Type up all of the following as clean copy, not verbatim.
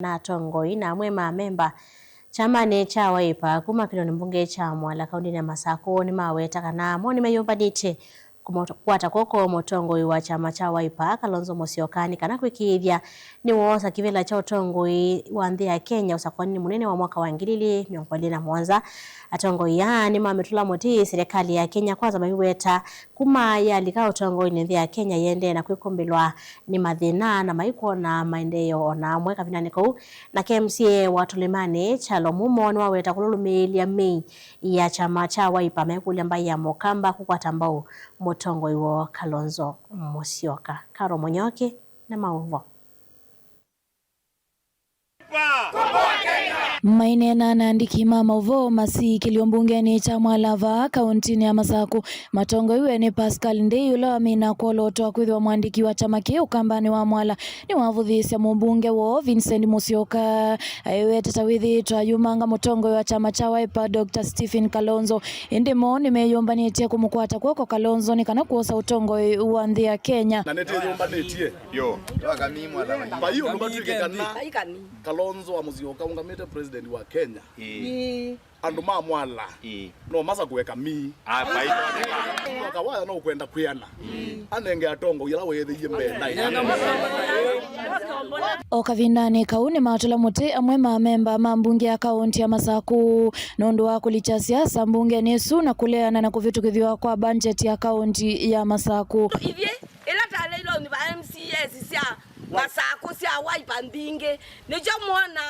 na tongoi na mwema memba chama ne cha Wiper kuma kino mbunge cha Mwala kaunti ya Masako ni maweta kana moni mayomba dite kwata koko motongoi wa chama cha Wiper Kalonzo Musyoka kana kwikithia ni wosa kivela cha utongoi wa nthi ya Kenya usakwani munene wa mwaka wa 2021 atongoi ni mametula moti serikali ya Kenya kwanza maiweta kuma yalika utongoi nthi ya Kenya yende na kwikombelwa ni mathina na maiko na maendeleo na mweka vinani kou na KMCA wa Tulemani Chalo Mumo ni waweta kululumilia mei ya chama cha Wiper mekulia mbai ya Mokamba kukwata mbao motongoi wa Kalonzo Musyoka. Karo Munyoki na mauvo Mainena naandiki mauvo masi kiliombungeni cha Mwalava kaunti ya Masako matongoi wene Pascal Ndeyula amina koloto kwithwa mwandiki wa chama kio kambani wa Mwala ni wavuthisia mbunge wo Vincent Musyoka aiwete tawithi twayumanga mutongoi wa chama cha Wiper Dr. Stephen Kalonzo indimo nimeyombanetie kumukwata kwoko Kalonzo ni kana kuosa utongoi wa nthi ya Kenya na nete yombanetie yo wakami Mwala ba hiyo ndo batike kana Kalonzo wa Musyoka ungamete president wa Kenya andu ma Mwala no masa kuweka mi akawaya no kwenda kuyana anenge atongo ila wethiye mbenda okavindani kauni matula muti amwe memba mambunge ya kaunti ya Masako nondo wa kulicha siasa mbunge nesu na kuleana na kuvitukithiwa kwa budget ya kaunti ya Masako ivye ila talelo ni ba MCS sia Masako sia Wiper ndinge nijo muona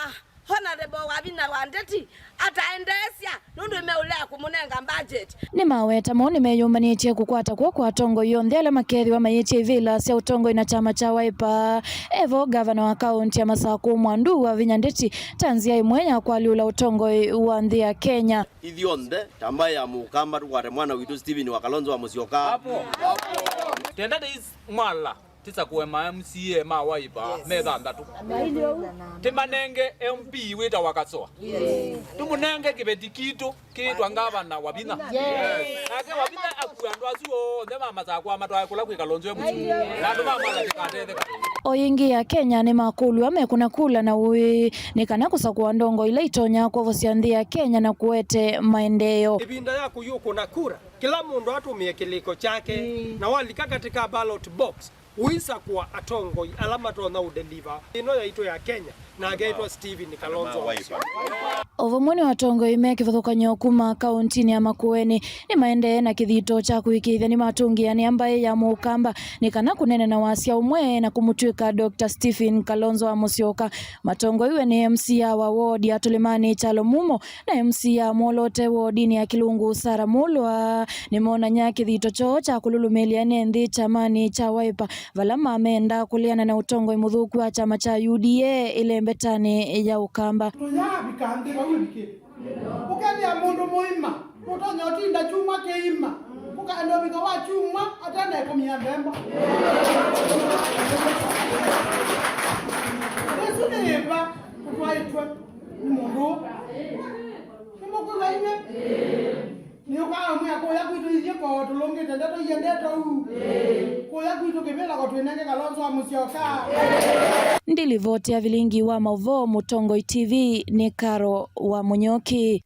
Honorable Wabina Wandeti ataendesia nundu imeulea kumunenga budget ni maweta moni meyumbanetie kukwata kwa tongo yonthele makethi wa mayetie vila sia utongo ina chama cha Wiper evo governor wa kaunti ya Masako Mwandu wa Vinyandeti tanzia imwenya kwa liula utongo wa nthi ya Kenya ithionde tamba ya Mukamba tukwate mwana witu Stephen wa Kalonzo wa Musyoka hapo tenda is Mwala tisa kuema MCA ma Wiper methandatu timanenge MP wita wakasoa tumunenge kibeti kitu kitwa ngavana Wabina ake Wabina akuandwa suo ndema Masako amatwa kula kwi Kalonzo emutu na nduma mala tikatete oyingi ya Kenya ni makulu amekuna kula na uwi ni kana kusakua ndongo ile itonya kwa vosia nthi ya Kenya na kuete maendeleo ibinda yako yuko na kura kila mundu atumie kiliko chake na walika katika ballot box uisa kwa atongoi alama tona udeliver ino yaito ya Kenya na gaitwa Stephen Kalonzo ovomoni watongoi mekivuthukanyo kuma kaunti ya Makueni ni maende na kithito cha kuikithia ni matungia ni ambaye ya Mukamba ni kana kunene na wasia umwe na kumutwika Dr. Stephen Kalonzo wa Musyoka matongoi we ni MCA wa ward ya Tulemani Chalo Mumo na MCA Molote ward ni ya Kilungu Sara Mulwa ni mona nya kithito cho cha kululumilia nthi chamani cha Wiper valama amenda kuliana na utongoi muthuku wa chama cha UDA ile mbetani ya Ukamba ukania mundu muima utonya utinda chuma keima ukaenda bika wa chuma atana ikomia mbemba Yesu neba kwaitwe mundu kumukulaine ni ukaamua kuya kuituithie ko tulongete ndeto yendeto kuya kuitu kibela ko twinenge Kalonzo wa Musyoka ndilivotea vilingi wa mauvo Mutongoi TV ni Karo wa Munyoki.